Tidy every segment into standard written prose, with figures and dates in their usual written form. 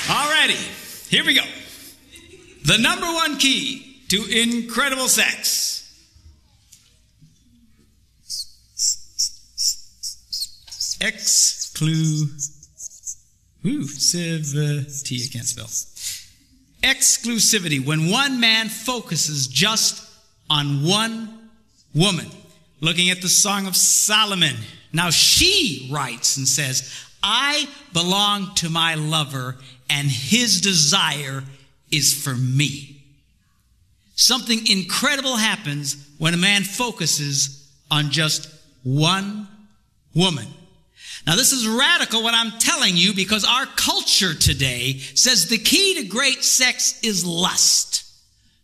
Alrighty, here we go. The number one key to incredible sex. Exclusivity. I can't spell. Exclusivity. When one man focuses just on one woman. Looking at the Song of Solomon. Now she writes and says, I belong to my lover and his desire is for me. Something incredible happens when a man focuses on just one woman. Now this is radical what I'm telling you because our culture today says the key to great sex is lust.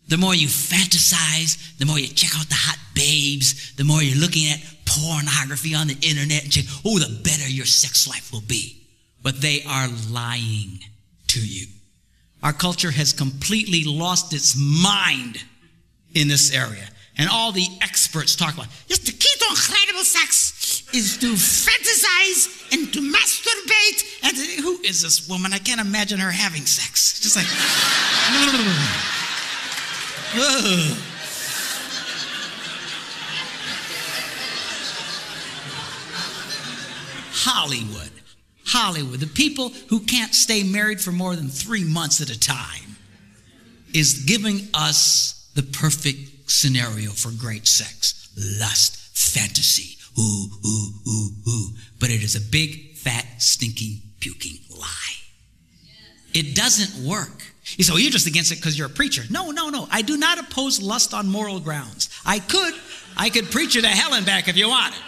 The more you fantasize, the more you check out the hot babes, the more you're looking at pornography on the internet and check, oh, the better your sex life will be. But they are lying to you. Our culture has completely lost its mind in this area. And all the experts talk about, yes, the key to incredible sex is to fantasize and to masturbate. And who is this woman? I can't imagine her having sex. It's just like, Hollywood, the people who can't stay married for more than 3 months at a time is giving us the perfect scenario for great sex. Lust, fantasy, ooh, ooh, ooh, ooh. But it is a big, fat, stinking, puking lie. It doesn't work. You say, well, you're just against it because you're a preacher. No. I do not oppose lust on moral grounds. I could preach you to hell and back if you wanted.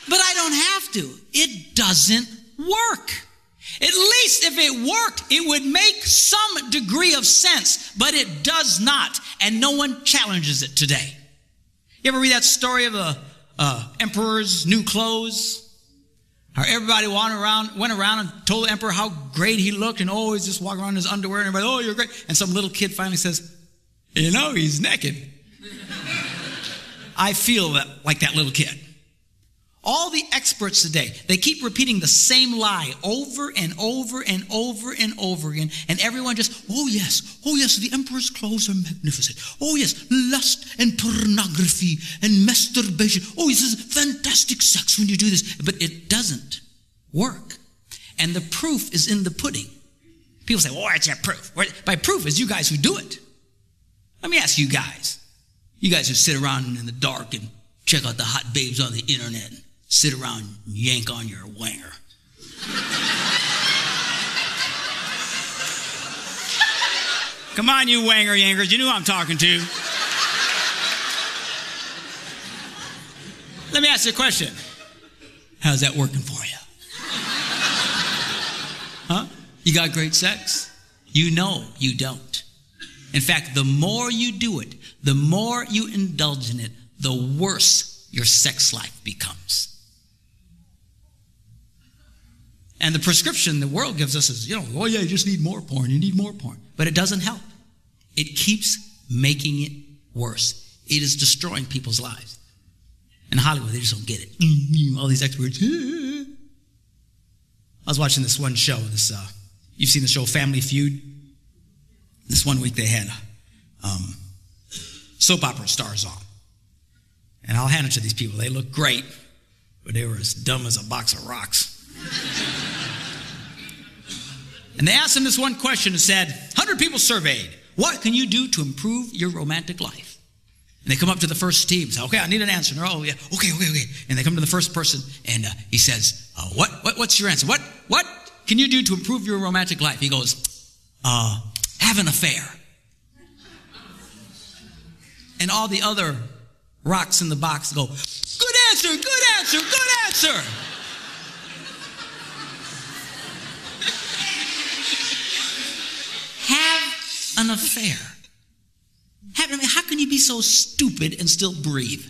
But I don't have to. It doesn't work. At least if it worked, it would make some degree of sense, but it does not, and no one challenges it today. You ever read that story of the emperor's new clothes? How everybody went around and told the emperor how great he looked, and he's just walking around in his underwear, and everybody, oh, you're great. And some little kid finally says, he's naked. I feel like that little kid. All the experts today, they keep repeating the same lie over and over and over and over again. And everyone just, oh yes, the emperor's clothes are magnificent. Oh yes, lust and pornography and masturbation. Oh, this is fantastic sex when you do this. But it doesn't work. And the proof is in the pudding. People say, where's your proof? My proof is you guys who do it. Let me ask you guys. You guys who sit around in the dark and check out the hot babes on the internet. Sit around and yank on your wanger. Come on, you wanger yankers. You know who I'm talking to. Let me ask you a question. How's that working for you? Huh? You got great sex? You know you don't. In fact, the more you do it, the more you indulge in it, the worse your sex life becomes. And the prescription the world gives us is, you just need more porn. You need more porn. But it doesn't help. It keeps making it worse. It is destroying people's lives. In Hollywood, they just don't get it. All these experts. I was watching this one show. You've seen the show Family Feud? This one week they had soap opera stars on. And I'll hand it to these people. They look great, but they were as dumb as a box of rocks. And they asked them this one question and said, 100 people surveyed, what can you do to improve your romantic life? And they come up to the first team and say, okay, I need an answer. And they're, oh, yeah, okay. And they come to the first person and he says, what's your answer? What can you do to improve your romantic life? He goes, have an affair. And all the other rocks in the box go, good answer. Have an affair. How can you be so stupid and still breathe?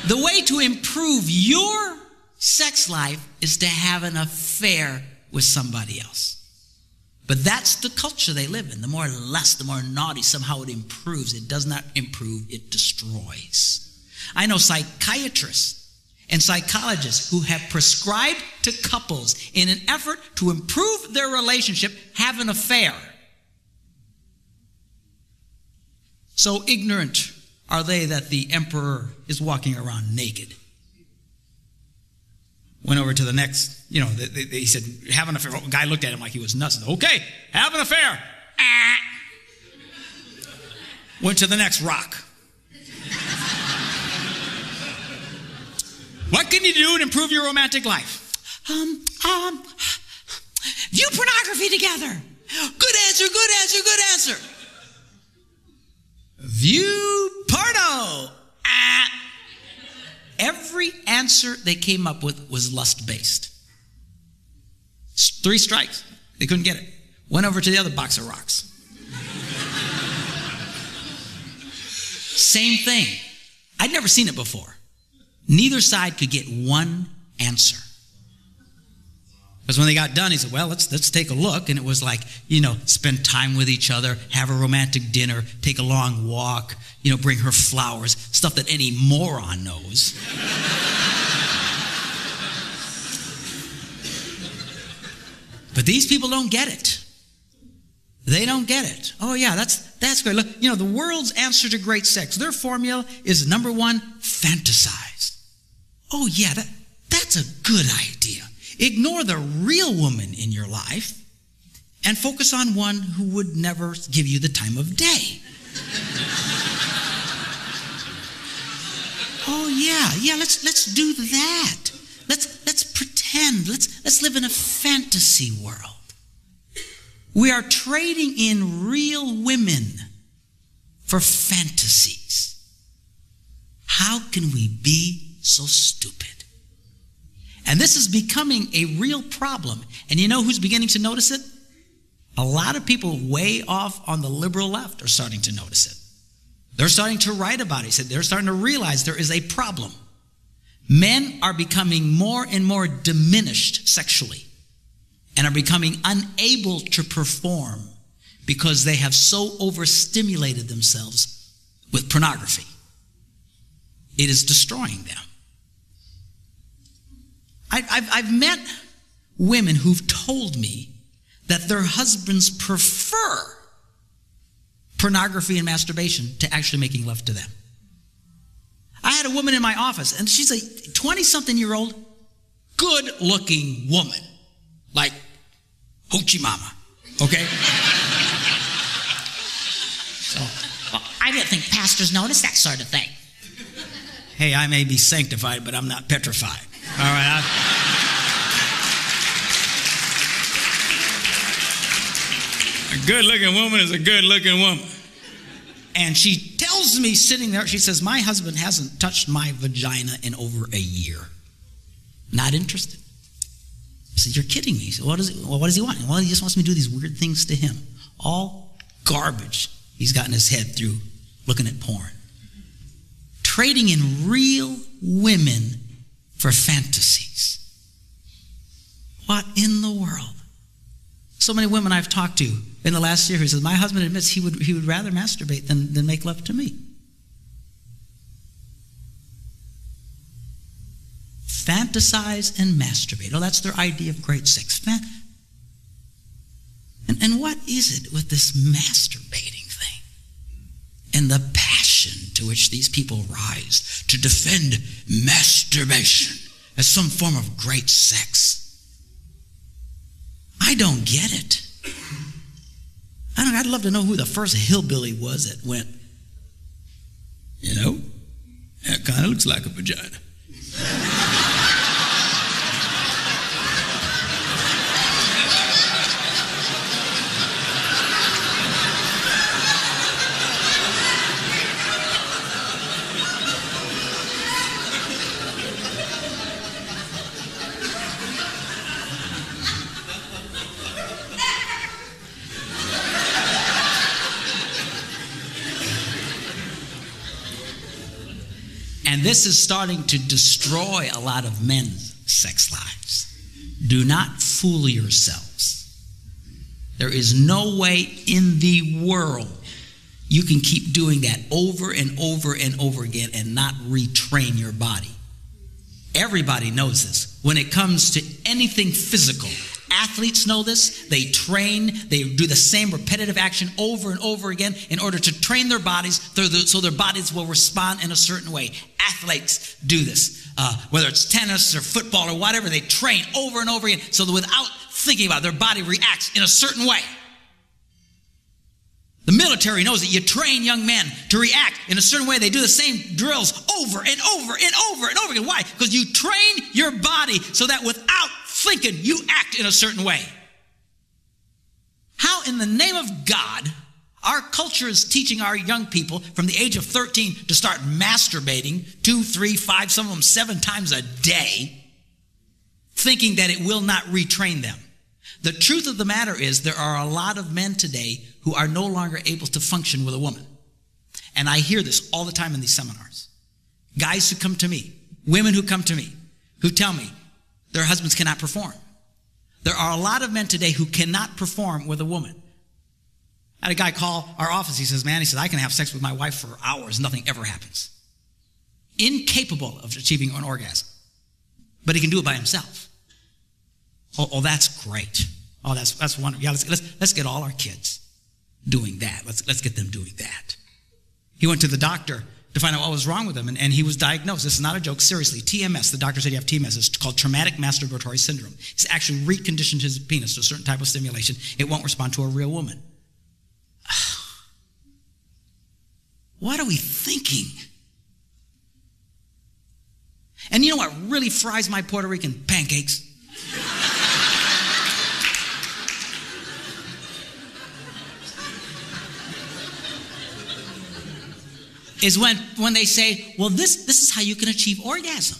The way to improve your sex life is to have an affair with somebody else. But that's the culture they live in. The more lust, the more naughty, somehow it improves. It does not improve, it destroys. I know psychiatrists and psychologists who have prescribed to couples in an effort to improve their relationship have an affair. So ignorant are they that the emperor is walking around naked. Went over to the next, he said, have an affair. The guy looked at him like he was nuts. Okay, have an affair. Went to the next rock. What can you do to improve your romantic life? View pornography together. Good answer, good answer, good answer. View porno. Every answer they came up with was lust-based. 3 strikes. They couldn't get it. Went over to the other box of rocks. Same thing. I'd never seen it before. Neither side could get one answer. Because when they got done, he said, well, let's take a look. And it was like, spend time with each other, have a romantic dinner, take a long walk, bring her flowers, stuff that any moron knows. But these people don't get it. They don't get it. Oh, yeah, that's great. Look, the world's answer to great sex, their formula is number 1, fantasize. Oh, yeah, that's a good idea. Ignore the real woman in your life and focus on one who would never give you the time of day. Oh, yeah, let's do that. Let's pretend. Let's live in a fantasy world. We are trading in real women for fantasies. How can we be so stupid? And this is becoming a real problem. And you know who's beginning to notice it? A lot of people way off on the liberal left are starting to notice it. They're starting to write about it. They're starting to realize there is a problem. Men are becoming more and more diminished sexually and are becoming unable to perform because they have so overstimulated themselves with pornography. It is destroying them. I've met women who've told me that their husbands prefer pornography and masturbation to actually making love to them. I had a woman in my office, and she's a 20-something-year-old, good-looking woman, like Hoochie Mama, okay? I didn't think pastors notice that sort of thing. Hey, I may be sanctified, but I'm not petrified. All right. A good-looking woman is a good-looking woman. And she tells me sitting there, she says, my husband hasn't touched my vagina in over a year. Not interested. I said, you're kidding me. So what does he want? Well, he just wants me to do these weird things to him. All garbage he's got in his head through looking at porn. Trading in real women for fantasies. What in the world? So many women I've talked to in the last year who says, my husband admits he would rather masturbate than make love to me. Fantasize and masturbate. Oh, that's their idea of great sex. And what is it with this masturbating thing? And the passion to which these people rise to defend masturbation as some form of great sex. I don't get it. I'd love to know who the first hillbilly was that went, that kind of looks like a vagina. And this is starting to destroy a lot of men's sex lives. Do not fool yourselves. There is no way in the world you can keep doing that over and over and over again and not retrain your body. Everybody knows this. When it comes to anything physical, athletes know this. They train. They do the same repetitive action over and over again in order to train their bodies so their bodies will respond in a certain way. Athletes do this. Whether it's tennis or football or whatever, they train over and over again so that without thinking about it, their body reacts in a certain way. The military knows that you train young men to react in a certain way. They do the same drills over and over and over and over again. Why? Because you train your body so that without thinking, you act in a certain way. How in the name of God, our culture is teaching our young people from the age of 13 to start masturbating 2, 3, 5, some of them 7 times a day, thinking that it will not retrain them. The truth of the matter is there are a lot of men today who are no longer able to function with a woman. And I hear this all the time in these seminars. Guys who come to me, women who come to me, who tell me their husbands cannot perform. There are a lot of men today who cannot perform with a woman. I had a guy call our office. He says, man, I can have sex with my wife for hours. Nothing ever happens. Incapable of achieving an orgasm. But he can do it by himself. Oh, that's great. Oh, that's wonderful. Yeah, let's get all our kids doing that. Let's get them doing that. He went to the doctor to find out what was wrong with him, and he was diagnosed. This is not a joke. Seriously, TMS. The doctor said you have TMS. It's called traumatic masturbatory syndrome. He's actually reconditioned his penis to a certain type of stimulation. It won't respond to a real woman. What are we thinking? And you know what really fries my Puerto Rican pancakes? Is when they say, well, this is how you can achieve orgasm.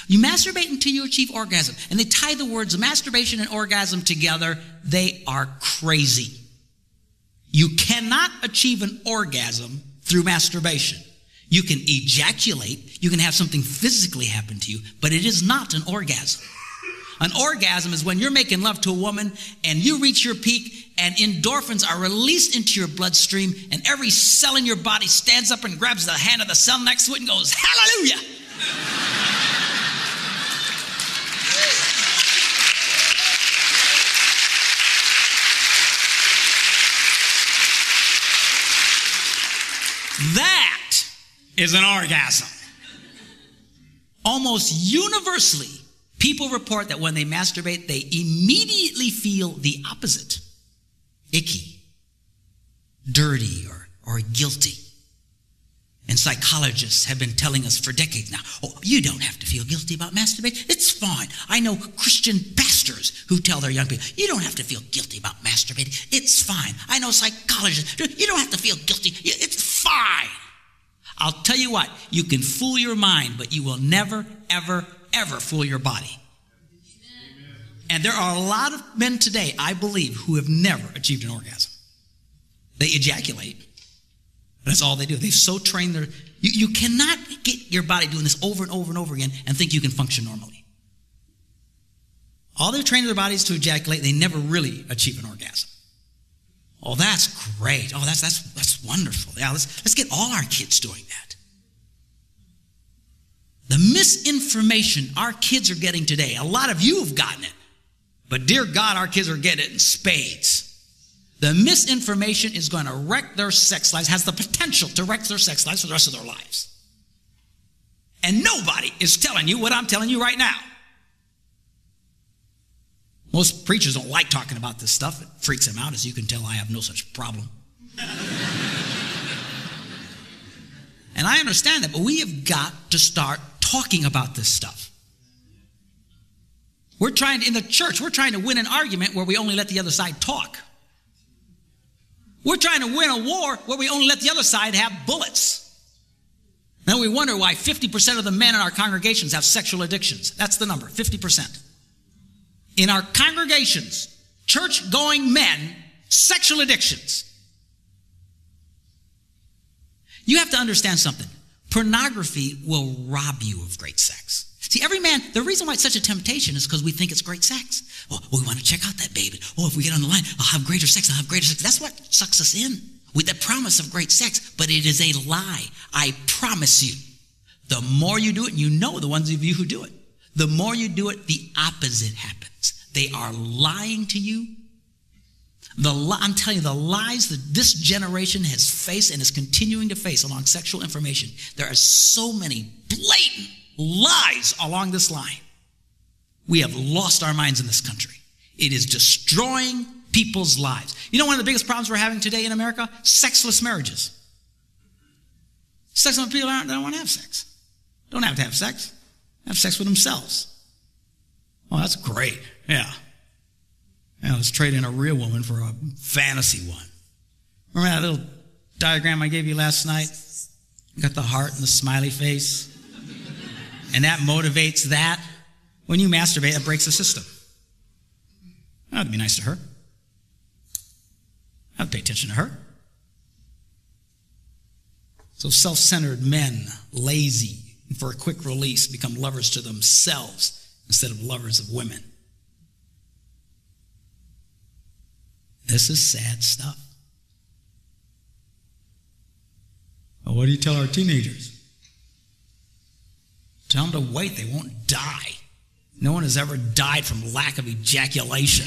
You masturbate until you achieve orgasm. And they tie the words masturbation and orgasm together. They are crazy. You cannot achieve an orgasm through masturbation. You can ejaculate. You can have something physically happen to you, but it is not an orgasm. An orgasm is when you're making love to a woman and you reach your peak and endorphins are released into your bloodstream and every cell in your body stands up and grabs the hand of the cell next to it and goes, hallelujah! That is an orgasm. Almost universally, people report that when they masturbate, they immediately feel the opposite. Icky, dirty, or guilty. And psychologists have been telling us for decades now, oh, you don't have to feel guilty about masturbating. It's fine. I know Christian pastors who tell their young people, you don't have to feel guilty about masturbating. It's fine. I know psychologists, you don't have to feel guilty. It's fine. I'll tell you what, you can fool your mind, but you will never, ever, ever fool your body. And there are a lot of men today, I believe, who have never achieved an orgasm. They ejaculate. That's all they do. They've so trained their... You cannot get your body doing this over and over and over again and think you can function normally. All they've trained their bodies to ejaculate, they never really achieve an orgasm. Oh, that's great. Oh, that's wonderful. Yeah, let's get all our kids doing that. The misinformation our kids are getting today, a lot of you have gotten it. But dear God, our kids are getting it in spades. The misinformation is going to wreck their sex lives, has the potential to wreck their sex lives for the rest of their lives. And nobody is telling you what I'm telling you right now. Most preachers don't like talking about this stuff. It freaks them out. As you can tell, I have no such problem. And I understand that, but we have got to start talking about this stuff. In the church, we're trying to win an argument where we only let the other side talk. We're trying to win a war where we only let the other side have bullets. Then we wonder why 50% of the men in our congregations have sexual addictions. That's the number, 50%. In our congregations, church-going men, sexual addictions. You have to understand something. Pornography will rob you of great sex. See, every man, the reason why it's such a temptation is because we think it's great sex. Oh, we want to check out that baby. Oh, if we get on the line, I'll have greater sex. That's what sucks us in with the promise of great sex. But it is a lie. I promise you. The more you do it, and you know the ones of you who do it, The more you do it, the opposite happens. They are lying to you. I'm telling you, the lies that this generation has faced and is continuing to face along sexual information, there are so many blatant lies along this line. We have lost our minds in this country. It is destroying people's lives. You know one of the biggest problems we're having today in America? Sexless marriages. Sexless people they don't want to have sex. Don't have to have sex. Have sex with themselves. Oh, that's great. Yeah. Now let's trade in a real woman for a fantasy one. Remember that little diagram I gave you last night? Got the heart and the smiley face. And that motivates that. When you masturbate, that breaks the system. That'd be nice to her. I'd pay attention to her. So self-centered men, lazy, and for a quick release, become lovers to themselves instead of lovers of women. This is sad stuff. Well, what do you tell our teenagers? Tell them to wait, they won't die. No one has ever died from lack of ejaculation.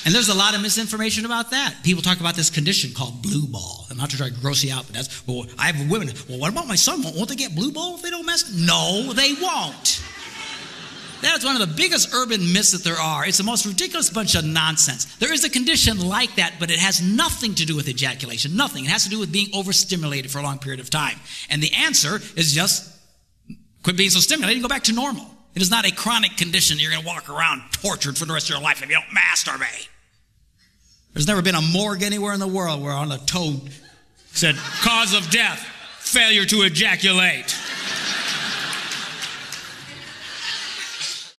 And there's a lot of misinformation about that. People talk about this condition called blue ball. I'm not to try to gross you out, but that's, well, I have women. Well, what about my son? Won't they get blue ball if they don't mess? No, they won't. That's one of the biggest urban myths that there are. It's the most ridiculous bunch of nonsense. There is a condition like that, but it has nothing to do with ejaculation. Nothing. It has to do with being overstimulated for a long period of time. And the answer is just quit being so stimulated and go back to normal. It is not a chronic condition. You're going to walk around tortured for the rest of your life if you don't masturbate. There's never been a morgue anywhere in the world where on a toad said, cause of death, failure to ejaculate.